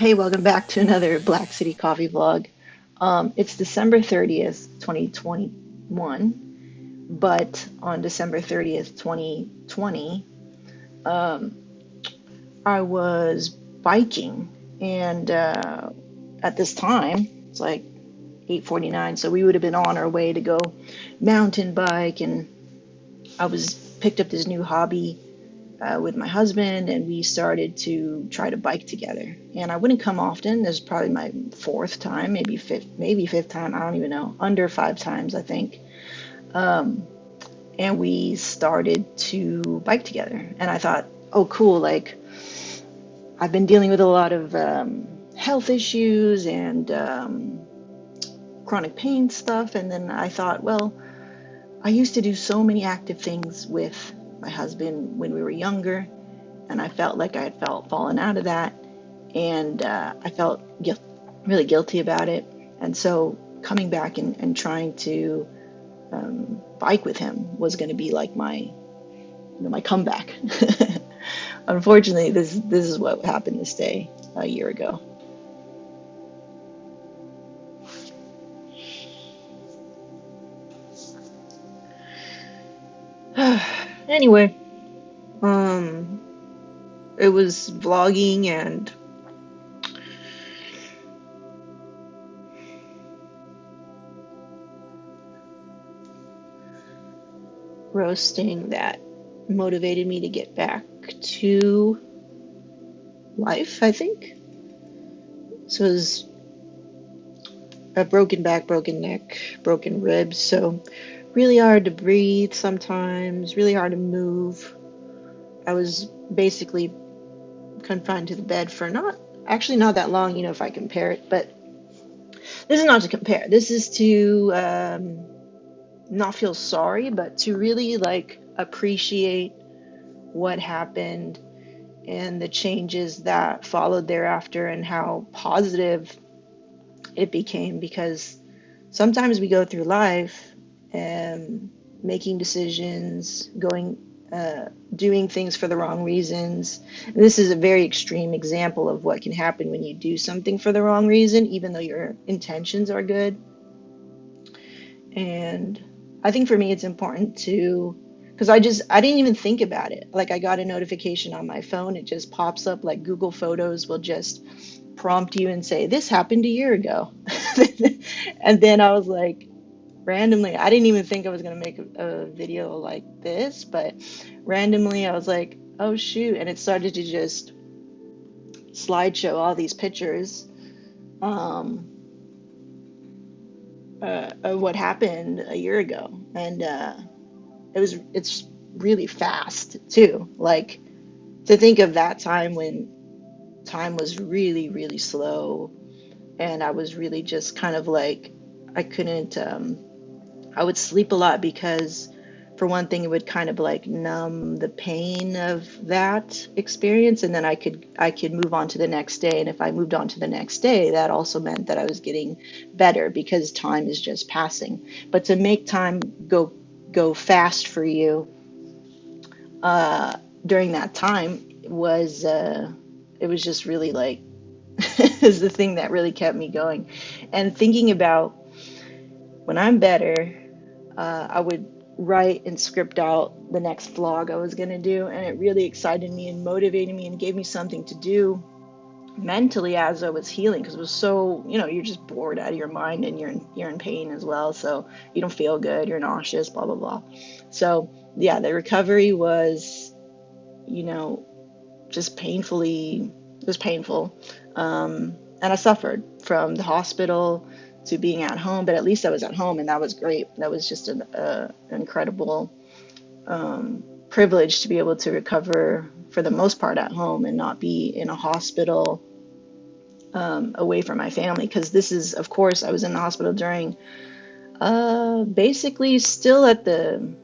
Hey, welcome back to another Black City Coffee vlog. It's December 30th, 2021, but on December 30th, 2020, um, I was biking, and at this time, it's like 8:49, so we would have been on our way to go mountain bike, and I was picked up this new hobby with my husband, and we started to try to bike together. And I wouldn't come often. This is probably my fourth time, maybe fifth time. I don't even know. Under five times, I think. Um, and we started to bike together. And I thought, oh, cool. Like I've been dealing with a lot of health issues and chronic pain stuff. And then I thought, well, I used to do so many active things with my husband when we were younger, and I felt like I had fallen out of that, and I felt really guilty about it. And so coming back and trying to bike with him was going to be like my comeback. Unfortunately, this is what happened this day a year ago. Anyway, um, it was vlogging and roasting that motivated me to get back to life, I think. So it was a broken back, broken neck, broken ribs. So really hard to breathe sometimes, really hard to move. I was basically confined to the bed for not that long, if I compare it, but this is not to compare. This is to not feel sorry, but to really like appreciate what happened and the changes that followed thereafter and how positive it became, because sometimes we go through life and making decisions, doing things for the wrong reasons. And this is a very extreme example of what can happen when you do something for the wrong reason, even though your intentions are good. And I think for me, it's important to, because I didn't even think about it. Like I got a notification on my phone, it just pops up like Google Photos will just prompt you and say, this happened a year ago. And then I was like, randomly, I didn't even think I was going to make a video like this, but randomly I was like, oh shoot. And it started to just slideshow all these pictures um, of what happened a year ago. And it's really fast too. Like to think of that time when time was really, really slow, and I was really just kind of like, I couldn't, I would sleep a lot because, for one thing, it would kind of like numb the pain of that experience, and then I could move on to the next day. And if I moved on to the next day, that also meant that I was getting better because time is just passing. But to make time go fast for you uh, during that time was it was just really like is the thing that really kept me going. And thinking about when I'm better, I would write and script out the next vlog I was going to do, and it really excited me and motivated me and gave me something to do mentally as I was healing, because it was so, you're just bored out of your mind, and you're in pain as well, so you don't feel good, you're nauseous, blah blah blah. So yeah, the recovery was, you know just painfully, it was painful. And I suffered from the hospital to being at home, but at least I was at home, and that was great. That was just an incredible privilege to be able to recover for the most part at home and not be in a hospital away from my family. Because this is, of course, I was in the hospital during basically still at the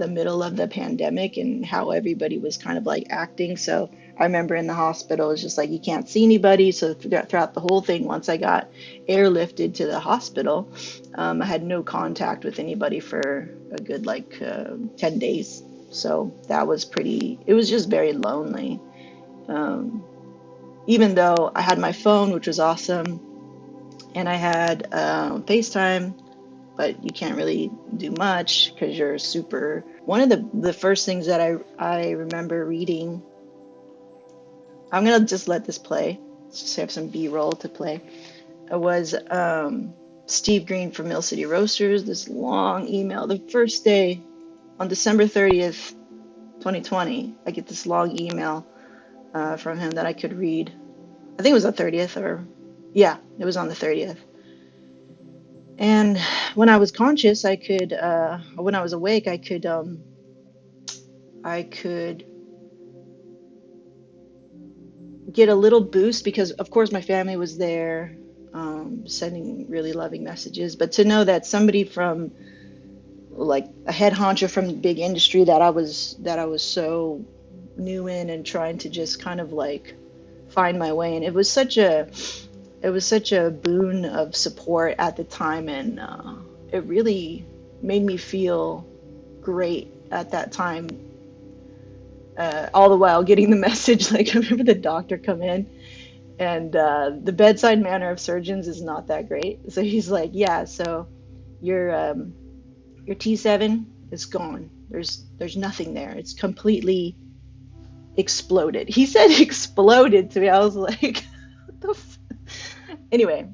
middle of the pandemic and how everybody was kind of like acting. So I remember in the hospital, it's just like you can't see anybody. So throughout the whole thing, once I got airlifted to the hospital, I had no contact with anybody for a good like 10 days. So that was it was just very lonely. Um, even though I had my phone, which was awesome, and I had FaceTime, but you can't really do much because you're super. One of the first things that I remember reading, I'm gonna just let this play. Let's just have some B-roll to play. It was Steve Green from Mill City Roasters. This long email. The first day on December 30th, 2020, I get this long email from him that I could read. I think it was the 30th, or yeah, it was on the 30th. And when I was conscious, when I was awake, I could get a little boost because, of course, my family was there, sending really loving messages. But to know that somebody from like a head honcho from the big industry that I was so new in and trying to just kind of like find my way, and it was such a boon of support at the time, and it really made me feel great at that time. All the while getting the message, like I remember the doctor come in, and the bedside manner of surgeons is not that great. So he's like, "Yeah, so your T7 is gone. There's nothing there. It's completely exploded." He said exploded to me. I was like, "What the?" Anyway,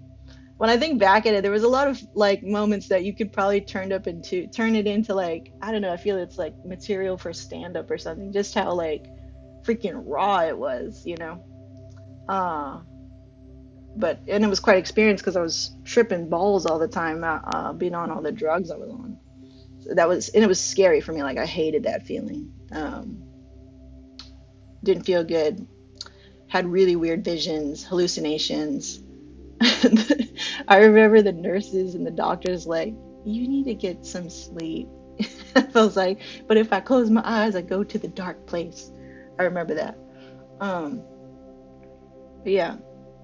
when I think back at it, there was a lot of like moments that you could probably turn it into like, I don't know, I feel it's like material for stand up or something, just how like freaking raw it was. Uh but and it was quite experienced because I was tripping balls all the time, being on all the drugs I was on. So and it was scary for me. Like I hated that feeling. Didn't feel good. Had really weird visions, hallucinations. I remember the nurses and the doctors like, you need to get some sleep. I was like, but if I close my eyes, I go to the dark place. I remember that. Um, but yeah,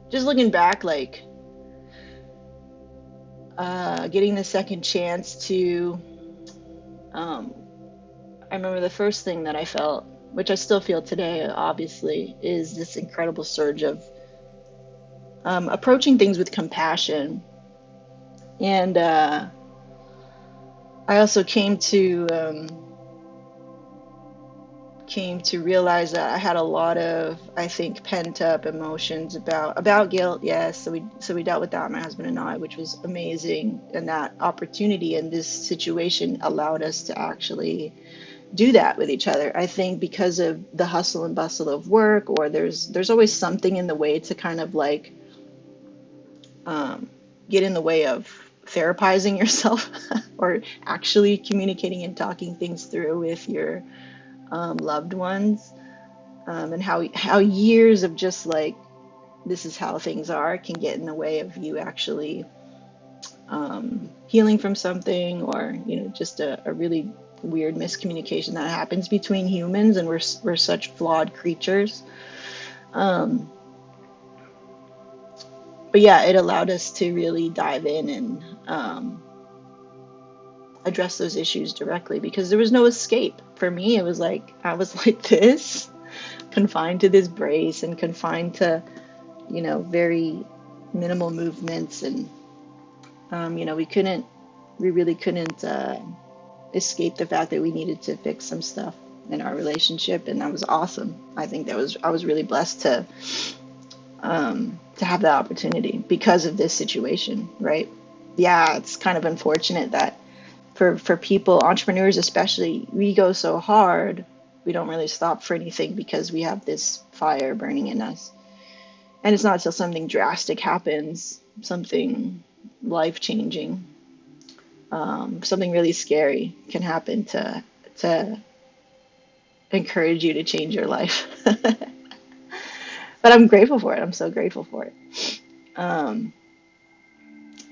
just looking back, like getting the second chance to, um, I remember the first thing that I felt, which I still feel today, obviously, is this incredible surge of approaching things with compassion. And I also came to realize that I had a lot of, I think, pent up emotions about guilt. Yes, so we dealt with that, my husband and I, which was amazing, and that opportunity and this situation allowed us to actually do that with each other. I think because of the hustle and bustle of work, or there's always something in the way to kind of like um, get in the way of therapizing yourself or actually communicating and talking things through with your loved ones, and how years of just like this is how things are can get in the way of you actually healing from something, or just a really weird miscommunication that happens between humans, and we're such flawed creatures. um, but yeah, it allowed us to really dive in and address those issues directly because there was no escape for me. It was like I was like this, confined to this brace and confined to very minimal movements, and we really couldn't escape the fact that we needed to fix some stuff in our relationship, and that was awesome. I was really blessed to have that opportunity because of this situation, right? Yeah, it's kind of unfortunate that for people, entrepreneurs especially, we go so hard, we don't really stop for anything because we have this fire burning in us. And it's not until something drastic happens, something life changing, something really scary can happen to encourage you to change your life. But I'm grateful for it. I'm so grateful for it. Um,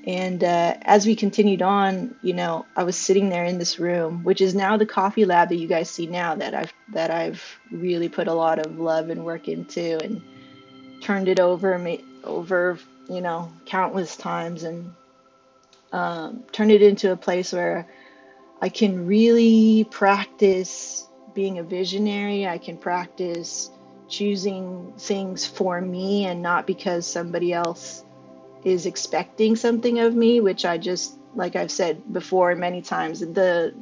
and as we continued on, I was sitting there in this room, which is now the coffee lab that you guys see now, that I've really put a lot of love and work into, and turned it over, countless times, and turned it into a place where I can really practice being a visionary. I can practice choosing things for me and not because somebody else is expecting something of me, which I just, like I've said before many times, the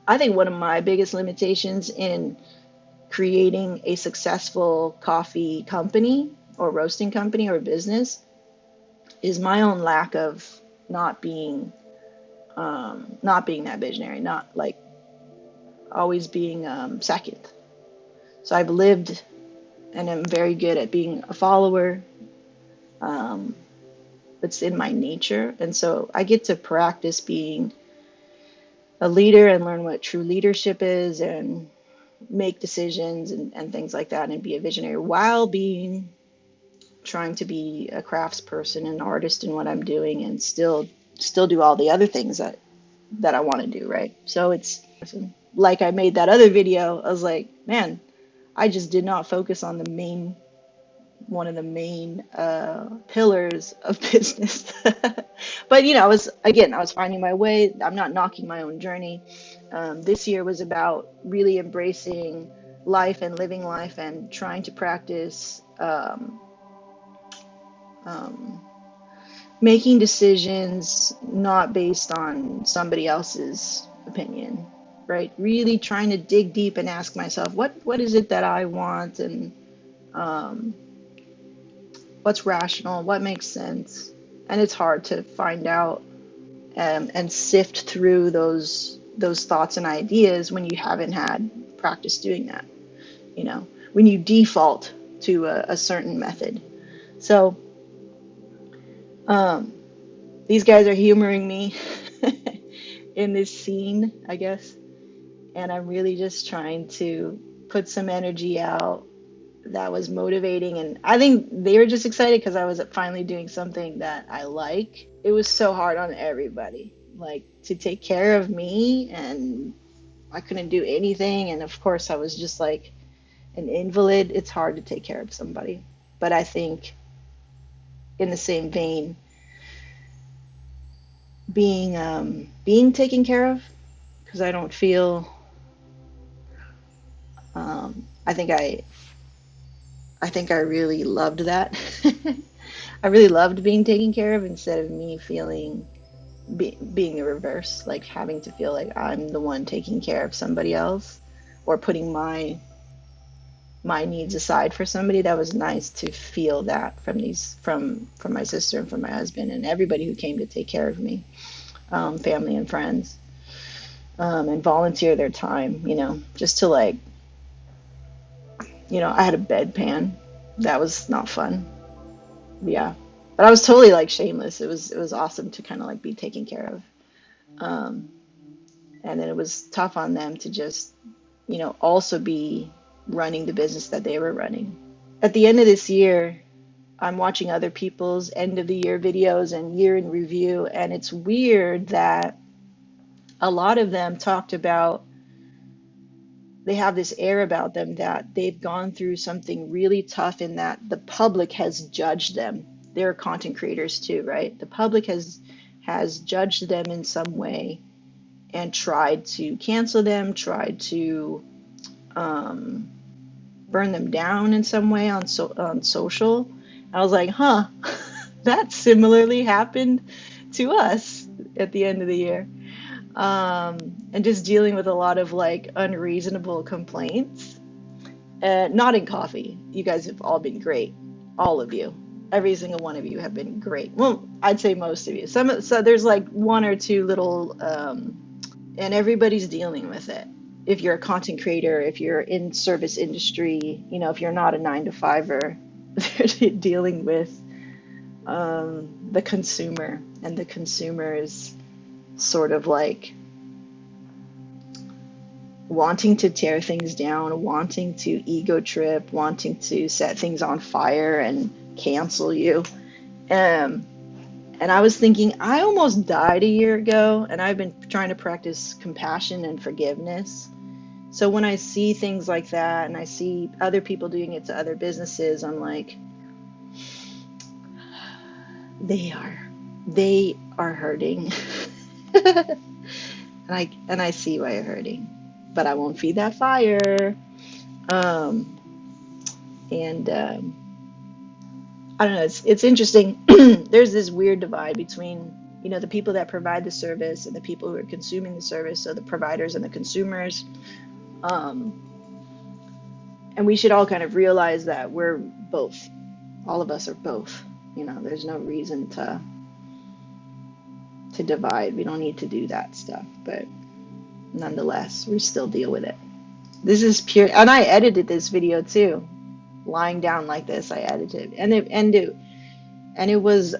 I think one of my biggest limitations in creating a successful coffee company or roasting company or business is my own lack of not being not being that visionary, not like always being second. So I've lived and I'm very good at being a follower. Um, it's in my nature. And so I get to practice being a leader and learn what true leadership is and make decisions and things like that and be a visionary while being trying to be a craftsperson and artist in what I'm doing and still do all the other things that I want to do, right? So it's like I made that other video, I was like, man, I just did not focus on the main one of the main pillars of business. But I was finding my way. I'm not knocking my own journey. This year was about really embracing life and living life and trying to practice um, making decisions not based on somebody else's opinion, right? Really trying to dig deep and ask myself, what is it that I want, and um, what's rational, what makes sense. And it's hard to find out and sift through those thoughts and ideas when you haven't had practice doing that, when you default to a certain method. So um, these guys are humoring me in this scene, I guess. And I'm really just trying to put some energy out that was motivating. And I think they were just excited because I was finally doing something that I like. It was so hard on everybody, like to take care of me, and I couldn't do anything. And of course, I was just like an invalid. It's hard to take care of somebody. But I think, in the same vein, being taken care of, because I don't feel. I think I really loved that. I really loved being taken care of instead of me feeling being the reverse, like having to feel like I'm the one taking care of somebody else or putting my needs aside for somebody. That was nice to feel that from my sister and from my husband and everybody who came to take care of me, family and friends, and volunteer their time, just to like, I had a bedpan. That was not fun. Yeah. But I was totally like shameless. It was awesome to kind of like be taken care of. Um, and then it was tough on them to just, also be running the business that they were running. At the end of this year, I'm watching other people's end of the year videos and year in review, and it's weird that a lot of them talked about they have this air about them that they've gone through something really tough in that the public has judged them. They're content creators too, right? The public has judged them in some way and tried to cancel them, tried to um, burn them down in some way on social. I was like, huh, that similarly happened to us at the end of the year. And just dealing with a lot of like unreasonable complaints. Not in coffee. You guys have all been great. All of you. Every single one of you have been great. Well, I'd say most of you. So there's like one or two little, and everybody's dealing with it. If you're a content creator, if you're in service industry, if you're not a 9 to 5er, they're dealing with the consumer, and the consumer is sort of like wanting to tear things down, wanting to ego trip, wanting to set things on fire and cancel you. Um, and I was thinking, I almost died a year ago, and I've been trying to practice compassion and forgiveness. So when I see things like that, and I see other people doing it to other businesses, I'm like, they are hurting. And I see why you're hurting, but I won't feed that fire. Um, and I don't know, it's interesting. There's this weird divide between, the people that provide the service and the people who are consuming the service, so the providers and the consumers. Um, and we should all kind of realize that we're both. All of us are both. There's no reason to divide. We don't need to do that stuff, but nonetheless, we still deal with it. This is pure, and I edited this video too, lying down like this. I edited, and it was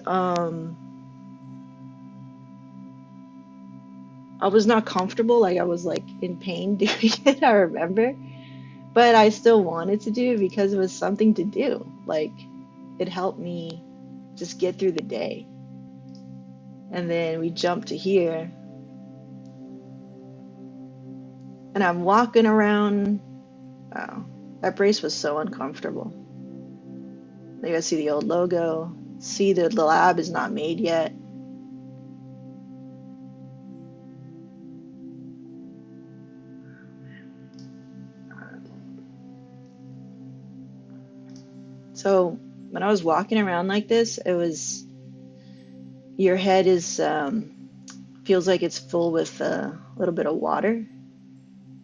I was not comfortable, like I was like in pain doing it, I remember, but I still wanted to do it because it was something to do. Like it helped me just get through the day. And then we jump to here, and I'm walking around. Wow, that brace was so uncomfortable. You guys see the old logo. See, the lab is not made yet. So when I was walking around like this, it was, your head is feels like it's full with a little bit of water,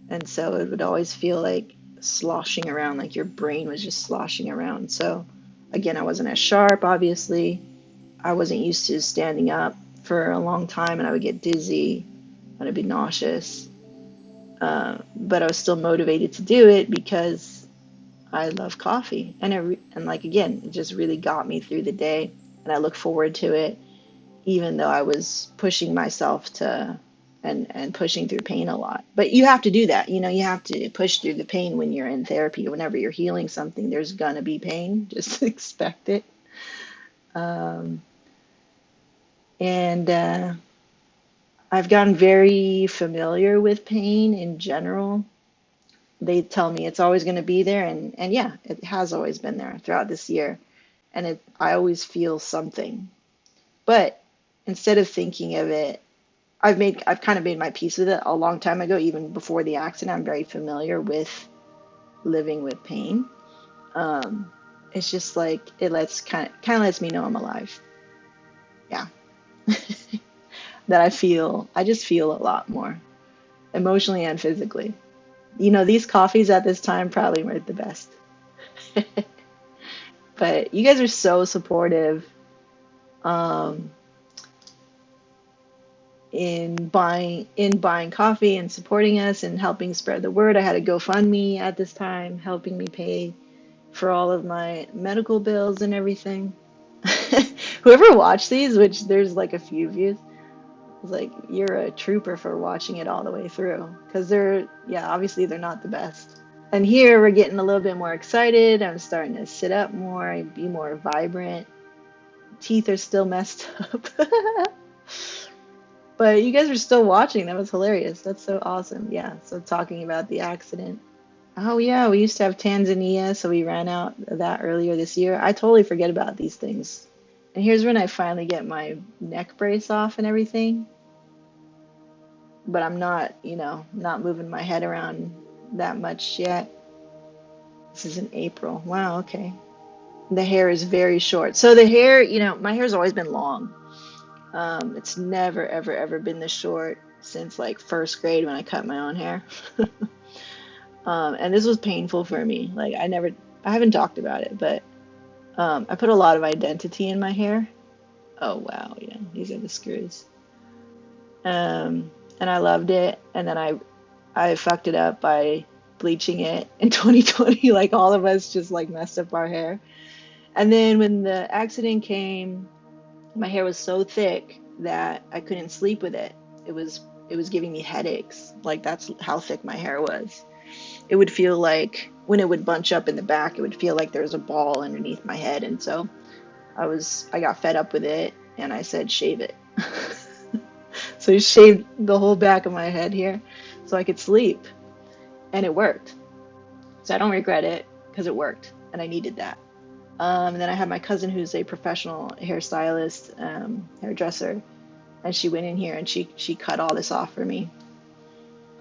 and so it would always feel like sloshing around, like your brain was just sloshing around. So again, I wasn't as sharp, obviously. I wasn't used to standing up for a long time, and I would get dizzy and I'd be nauseous. But I was still motivated to do it because I love coffee, and like again, it just really got me through the day, and I look forward to it, even though I was pushing myself to and pushing through pain a lot. But you have to do that, you have to push through the pain when you're in therapy. Whenever you're healing something, there's gonna be pain. Just expect it. Um, and I've gotten very familiar with pain in general. They tell me it's always going to be there, and yeah, it has always been there throughout this year, and I always feel something. But instead of thinking of it, I've kind of made my peace with it a long time ago. Even before the accident, I'm very familiar with living with pain. um it's just like it lets kind of lets me know I'm alive. Yeah. That I just feel a lot more emotionally and physically. These coffees at this time probably weren't the best. But you guys are so supportive, um, in buying coffee and supporting us and helping spread the word. I had a GoFundMe at this time, helping me pay for all of my medical bills and everything. Whoever watched these, which there's like a few views, was like, you're a trooper for watching it all the way through. Because yeah, obviously they're not the best. And here we're getting a little bit more excited. I'm starting to sit up more, be more vibrant. Teeth are still messed up. But you guys are still watching. That was hilarious. That's so awesome. Yeah. So talking about the accident. Oh yeah, we used to have Tanzania, so we ran out of that earlier this year. I totally forget about these things. And here's when I finally get my neck brace off and everything. But I'm not moving my head around that much yet. This is in April. Wow, okay. The hair is very short. So the hair, my hair's always been long. It's never, ever, ever been this short since like first grade when I cut my own hair. And this was painful for me. Like I haven't talked about it, but I put a lot of identity in my hair. Oh wow, yeah, these are the screws. And I loved it, and then I fucked it up by bleaching it in 2020. Like all of us just like messed up our hair. And then when the accident came, my hair was so thick that I couldn't sleep with it. It was giving me headaches. Like that's how thick my hair was. It would feel like when it would bunch up in the back, it would feel like there was a ball underneath my head. And so I got fed up with it, and I said, shave it. So I shaved the whole back of my head here so I could sleep, and it worked. So I don't regret it because it worked, and I needed that. And then I had my cousin who's a professional hairstylist, hairdresser, and she went in here and she cut all this off for me,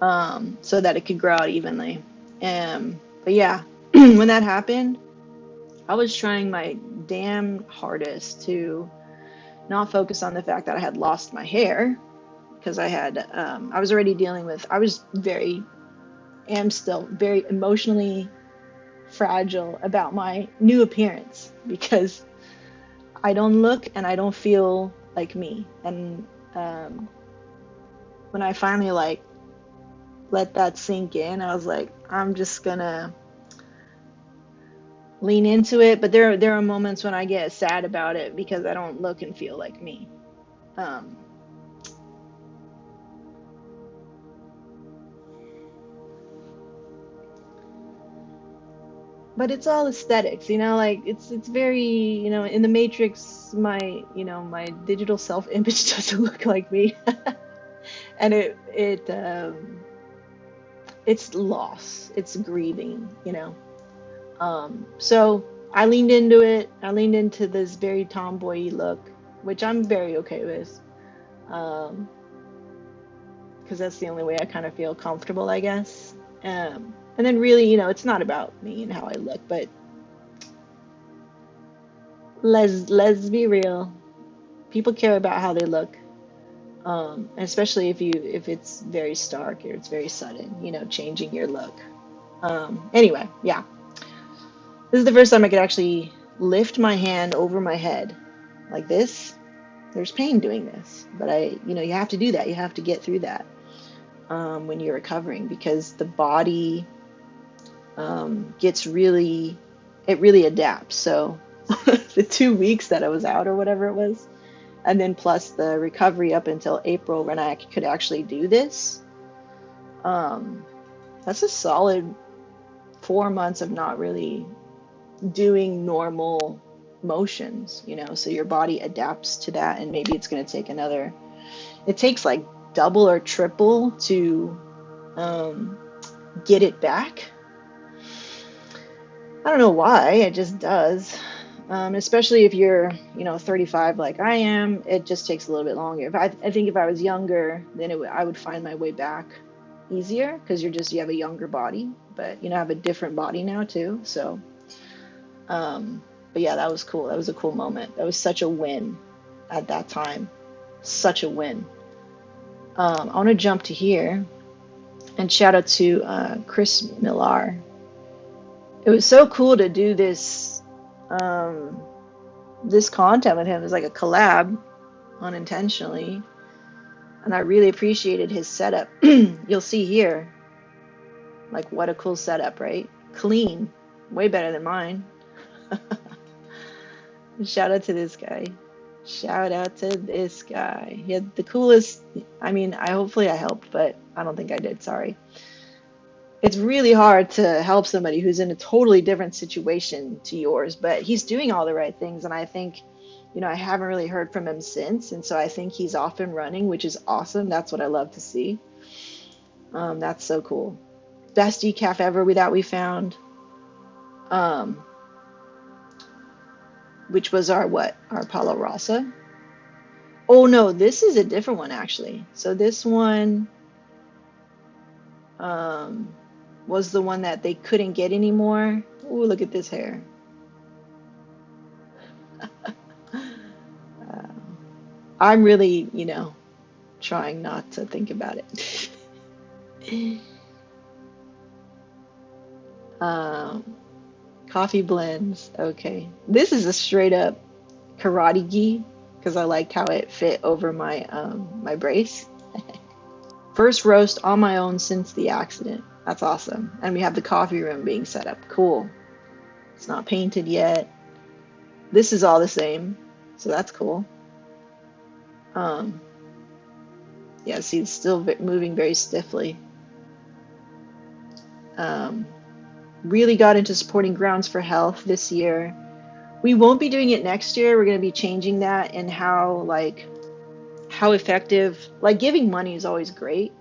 so that it could grow out evenly. But But yeah, when that happened, I was trying my damn hardest to not focus on the fact that I had lost my hair because I was already dealing with, am still very emotionally fragile about my new appearance because I don't look and I don't feel like me. And um, when I finally like let that sink in, I was like, I'm just gonna lean into it. But there are moments when I get sad about it because I don't look and feel like me. Um, but it's all aesthetics, like it's very, in the Matrix, my digital self-image doesn't look like me. And it's loss, it's grieving, so I leaned into it. I leaned into this very tomboy look, which I'm very okay with, um because that's the only way I kind of feel comfortable, I guess. And then really, it's not about me and how I look, but let's be real. People care about how they look, especially if it's very stark or it's very sudden, changing your look. Anyway, yeah, this is the first time I could actually lift my hand over my head like this. There's pain doing this, but you have to do that. You have to get through that when you're recovering because the body it really adapts. So the 2 weeks that I was out or whatever it was, and then plus the recovery up until April when I could actually do this, um, that's a solid 4 months of not really doing normal motions, so your body adapts to that, and maybe it's going to take it takes like double or triple to um, get it back. I don't know why, it just does. Especially if you're, 35 like I am, it just takes a little bit longer. I think if I was younger, then I would find my way back easier because you have a younger body, but I have a different body now too. So, but yeah, that was cool. That was a cool moment. That was such a win at that time. Such a win. I want to jump to here and shout out to Chris Millar. It was so cool to do um, this content with him. It was like a collab unintentionally, and I really appreciated his setup. You'll see here, like, what a cool setup, right? Clean, way better than mine. Shout out to this guy. Shout out to this guy. He had the coolest. I mean, hopefully I helped, but I don't think I did. Sorry. It's really hard to help somebody who's in a totally different situation to yours, but he's doing all the right things, and I think, I haven't really heard from him since, and so I think he's off and running, which is awesome. That's what I love to see. That's so cool. Best decaf ever that we found, um, which was our Palo Rosa. Oh no, this is a different one actually. So this one um, was the one that they couldn't get anymore. Oh, look at this hair. I'm really, trying not to think about it. um, Coffee blends. Okay. This is a straight up karate gi because I liked how it fit over my brace. First roast on my own since the accident. That's awesome. And we have the coffee room being set up. Cool. It's not painted yet. This is all the same, so that's cool. Um, yeah, see, it's still moving very stiffly. Um, really got into supporting Grounds for Health this year. We won't be doing it next year. We're going to be changing that, and how effective, like, giving money is always great,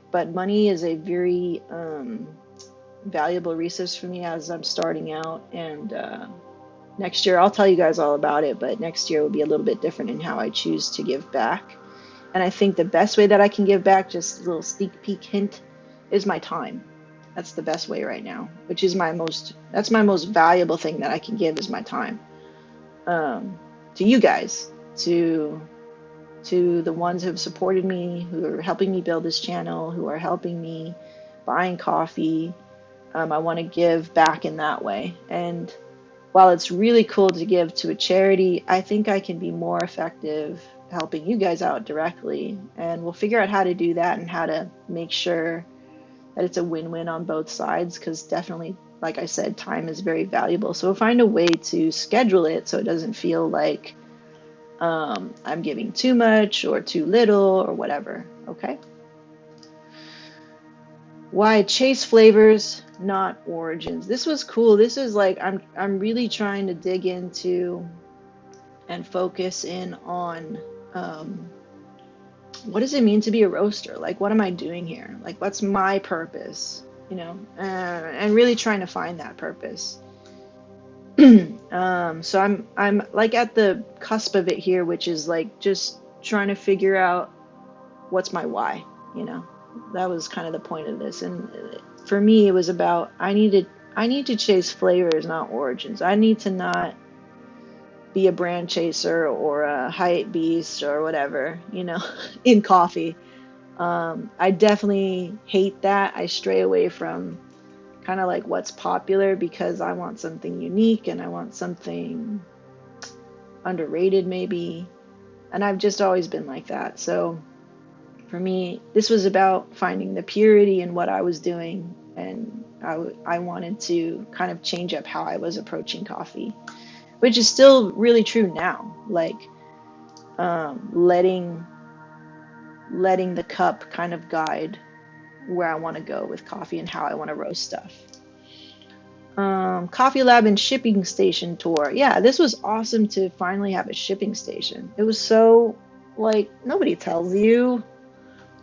but money is a very valuable resource for me as I'm starting out. And next year, I'll tell you guys all about it, but next year will be a little bit different in how I choose to give back. And I think the best way that I can give back, just a little sneak peek hint, is my time. That's the best way right now, which is that's my most valuable thing that I can give is my time. To you guys, to the ones who have supported me, who are helping me build this channel, who are helping me buying coffee. I want to give back in that way. And while it's really cool to give to a charity, I think I can be more effective helping you guys out directly. And we'll figure out how to do that and how to make sure that it's a win-win on both sides, because definitely, like I said, time is very valuable. So we'll find a way to schedule it so it doesn't feel like I'm giving too much or too little or whatever. Okay. Why chase flavors, not origins? This was cool. This is like I'm really trying to dig into and focus in on what does it mean to be a roaster? Like, what am I doing here? Like, what's my purpose? And really trying to find that purpose. So I'm like at the cusp of it here, which is like just trying to figure out what's my why. That was kind of the point of this. And for me, it was about I need to chase flavors, not origins. I need to not be a brand chaser or a hype beast or whatever, in coffee. I definitely hate that. I stray away from kind of like what's popular because I want something unique and I want something underrated maybe. And I've just always been like that. So for me, this was about finding the purity in what I was doing. And I wanted to kind of change up how I was approaching coffee, which is still really true now. Like letting the cup kind of guide where I want to go with coffee and how I want to roast stuff. Coffee Lab and shipping station tour. Yeah, this was awesome to finally have a shipping station. It was so, like, nobody tells you.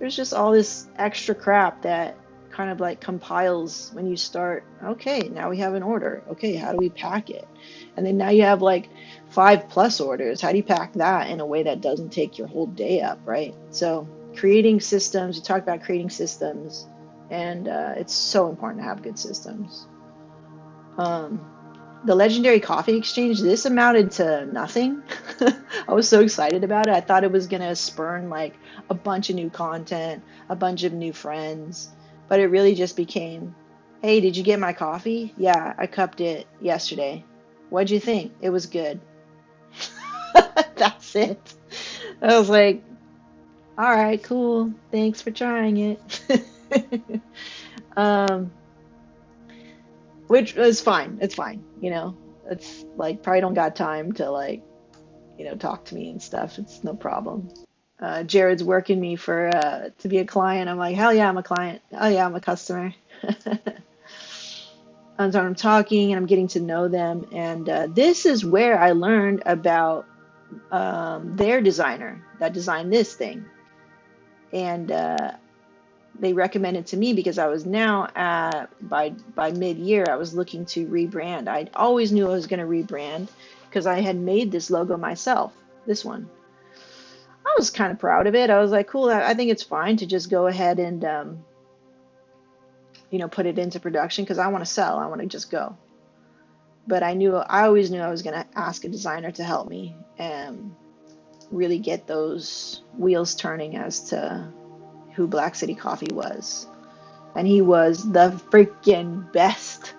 There's just all this extra crap that kind of like compiles when you start. Okay, now we have an order. Okay, how do we pack it? And then now you have like 5+ orders. How do you pack that in a way that doesn't take your whole day up, right? So creating systems, you talk about creating systems, and it's so important to have good systems. The Legendary Coffee Exchange, this amounted to nothing. I was so excited about it. I thought it was going to spurn like a bunch of new content, a bunch of new friends, but it really just became, hey, did you get my coffee? Yeah, I cupped it yesterday. What'd you think? It was good. That's it. I was like, all right, cool. Thanks for trying it. um, which is fine. It's fine. It's like probably don't got time to like, talk to me and stuff. It's no problem. Jared's working me for to be a client. I'm like, hell yeah, I'm a client. Oh yeah, I'm a customer. And so I'm talking and I'm getting to know them. And this is where I learned about their designer that designed this thing. And they recommended to me because I was now by mid-year, I was looking to rebrand. I always knew I was going to rebrand because I had made this logo myself, this one. I was kind of proud of it. I was like, cool, I think it's fine to just go ahead and, put it into production because I want to sell. I want to just go. But I always knew I was going to ask a designer to help me and really get those wheels turning as to who Black City Coffee was. And he was the freaking best.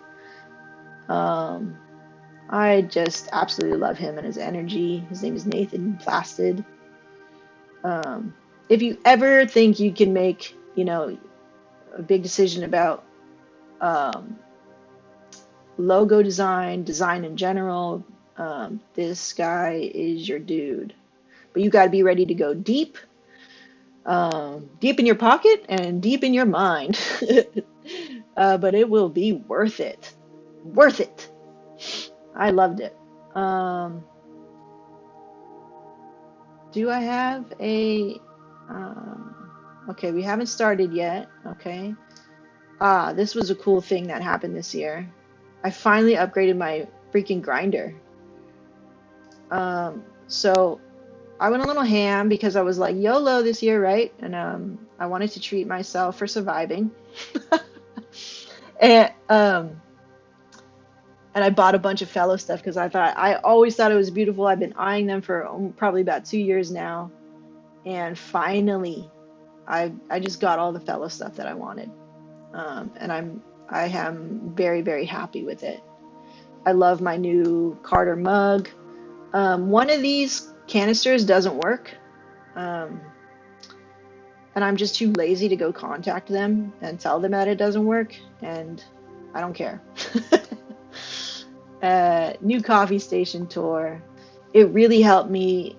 I just absolutely love him and his energy. His name is Nathan Plastid. If you ever think you can make, a big decision about logo design in general, this guy is your dude. But you got to be ready to go deep. Deep in your pocket and deep in your mind. But it will be worth it. Worth it. I loved it. Do I have a... okay, we haven't started yet. Okay. This was a cool thing that happened this year. I finally upgraded my freaking grinder. So I went a little ham because I was like YOLO this year, right? And I wanted to treat myself for surviving. And and I bought a bunch of Fellow stuff because I always thought it was beautiful. I've been eyeing them for probably about 2 years now, and finally, I just got all the Fellow stuff that I wanted, and I am very very happy with it. I love my new Carter mug. One of these canisters doesn't work, um, and I'm just too lazy to go contact them and tell them that it doesn't work, and I don't care. New coffee station tour. It really helped me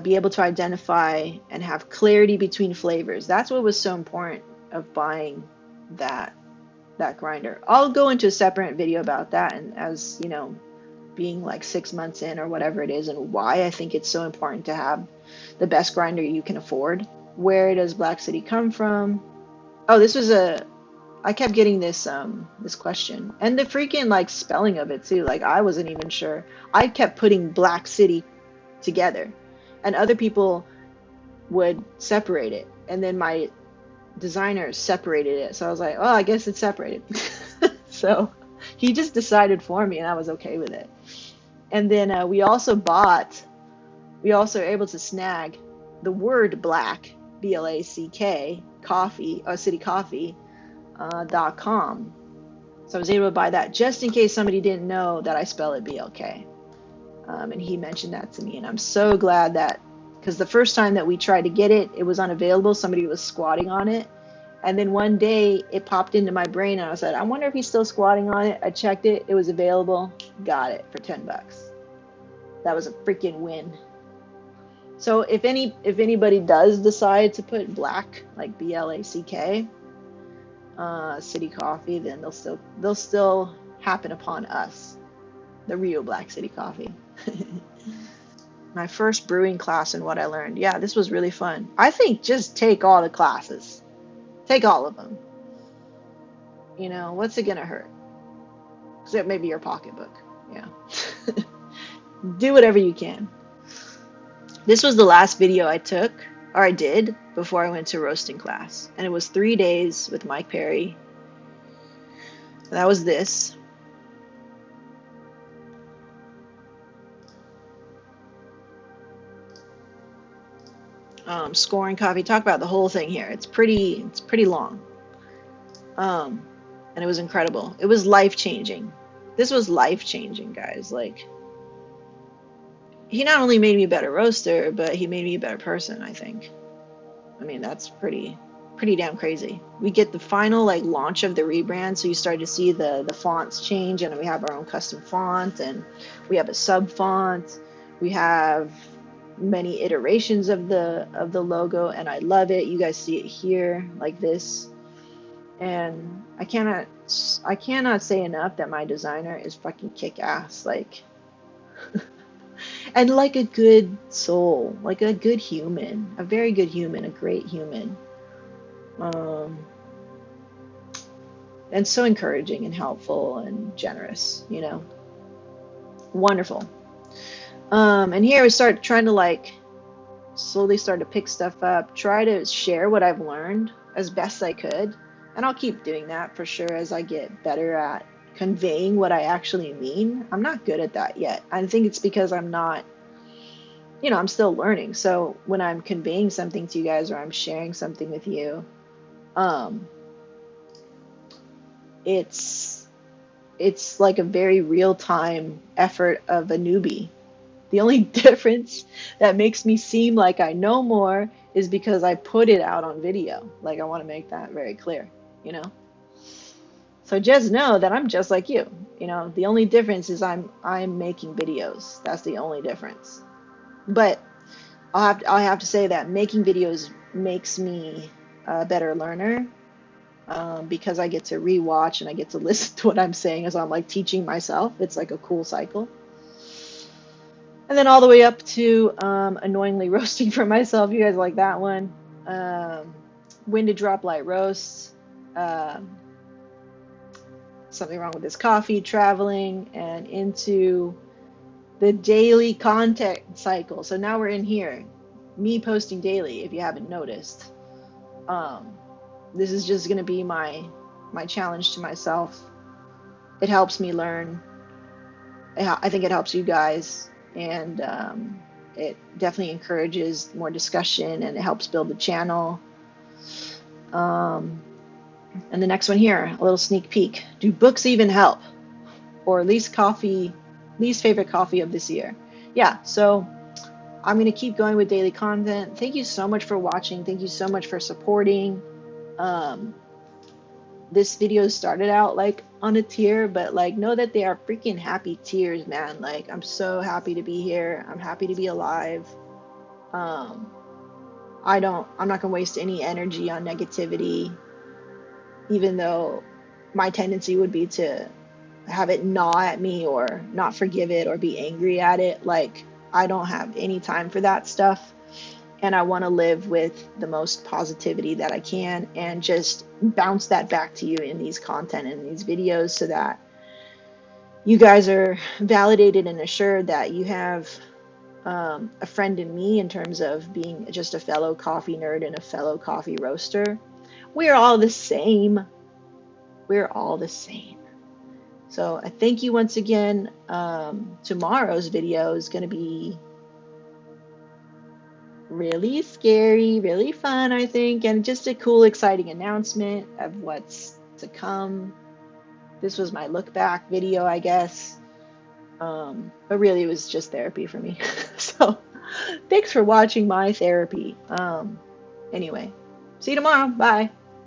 be able to identify and have clarity between flavors. That's what was so important of buying that that grinder. I'll go into a separate video about that, and as you know, being like 6 months in or whatever it is, and why I think it's so important to have the best grinder you can afford. Where does Black City come from? Oh, this was a I kept getting this question, and the freaking like spelling of it too. Like I wasn't even sure. I kept putting Black City together, and other people would separate it, and then my designer separated it. So I was like, oh, I guess it's separated. So he just decided for me, and I was okay with it. And then we also were able to snag the word black, BLACK, coffee, City Coffee, .com. So I was able to buy that just in case somebody didn't know that I spell it BLK. And he mentioned that to me, and I'm so glad that, because the first time that we tried to get it, it was unavailable. Somebody was squatting on it. And then one day it popped into my brain, and I said, I wonder if he's still squatting on it. I checked it. It was available. Got it for $10. That was a freaking win. So if anybody does decide to put black, like BLACK, City Coffee, then they'll still happen upon us, the real Black City Coffee. My first brewing class and what I learned. Yeah, this was really fun. I think just take all the classes. Take all of them. You know, what's it gonna hurt? Except maybe your pocketbook. Yeah. Do whatever you can. This was the last video I took, or I did, before I went to roasting class. And it was 3 days with Mike Perry. That was this. Scoring coffee. Talk about the whole thing here. It's pretty long. And it was incredible. It was life-changing. This was life-changing, guys. Like, he not only made me a better roaster, but he made me a better person, I think. I mean, that's pretty damn crazy. We get the final like launch of the rebrand, so you start to see the fonts change, and we have our own custom font, and we have a sub font. We have many iterations of the logo, and I love it. You guys see it here like this. And I cannot say enough that my designer is fucking kick ass. Like and like a good soul, like a good human, a very good human, a great human. And so encouraging and helpful and generous, you know. Wonderful. And here we start trying to like slowly start to pick stuff up, try to share what I've learned as best I could. And I'll keep doing that for sure as I get better at conveying what I actually mean. I'm not good at that yet. I think it's because I'm not, you know, I'm still learning. So when I'm conveying something to you guys, or I'm sharing something with you, it's like a very real-time effort of a newbie. The only difference that makes me seem like I know more is because I put it out on video. Like, I want to make that very clear, you know? So just know that I'm just like you. You know, the only difference is I'm making videos. That's the only difference. But I'll have to say that making videos makes me a better learner, because I get to rewatch and I get to listen to what I'm saying as I'm like teaching myself. It's like a cool cycle. And then all the way up to annoyingly roasting for myself. You guys like that one. When to drop light roasts. Something wrong with this coffee, traveling, and into the daily content cycle. So now we're in here. Me posting daily, if you haven't noticed. This is just going to be my my challenge to myself. It helps me learn. I think it helps you guys, and it definitely encourages more discussion, and it helps build the channel. Um, and the next one here, a little sneak peek. Do books even help? Or least favorite coffee of this year? Yeah, so I'm going to keep going with daily content. Thank you so much for watching. Thank you so much for supporting. Um, this video started out like on a tear, but like know that they are freaking happy tears, man. Like I'm so happy to be here. I'm happy to be alive. Um, I'm not gonna waste any energy on negativity, even though my tendency would be to have it gnaw at me or not forgive it or be angry at it. Like I don't have any time for that stuff. And I want to live with the most positivity that I can and just bounce that back to you in these content and these videos so that you guys are validated and assured that you have a friend in me in terms of being just a fellow coffee nerd and a fellow coffee roaster. We're all the same. We're all the same. So I thank you once again. Tomorrow's video is going to be really scary, really fun, I think, and just a cool, exciting announcement of what's to come. This was my look back video, I guess. But really, it was just therapy for me. So, thanks for watching my therapy. Anyway, see you tomorrow. Bye.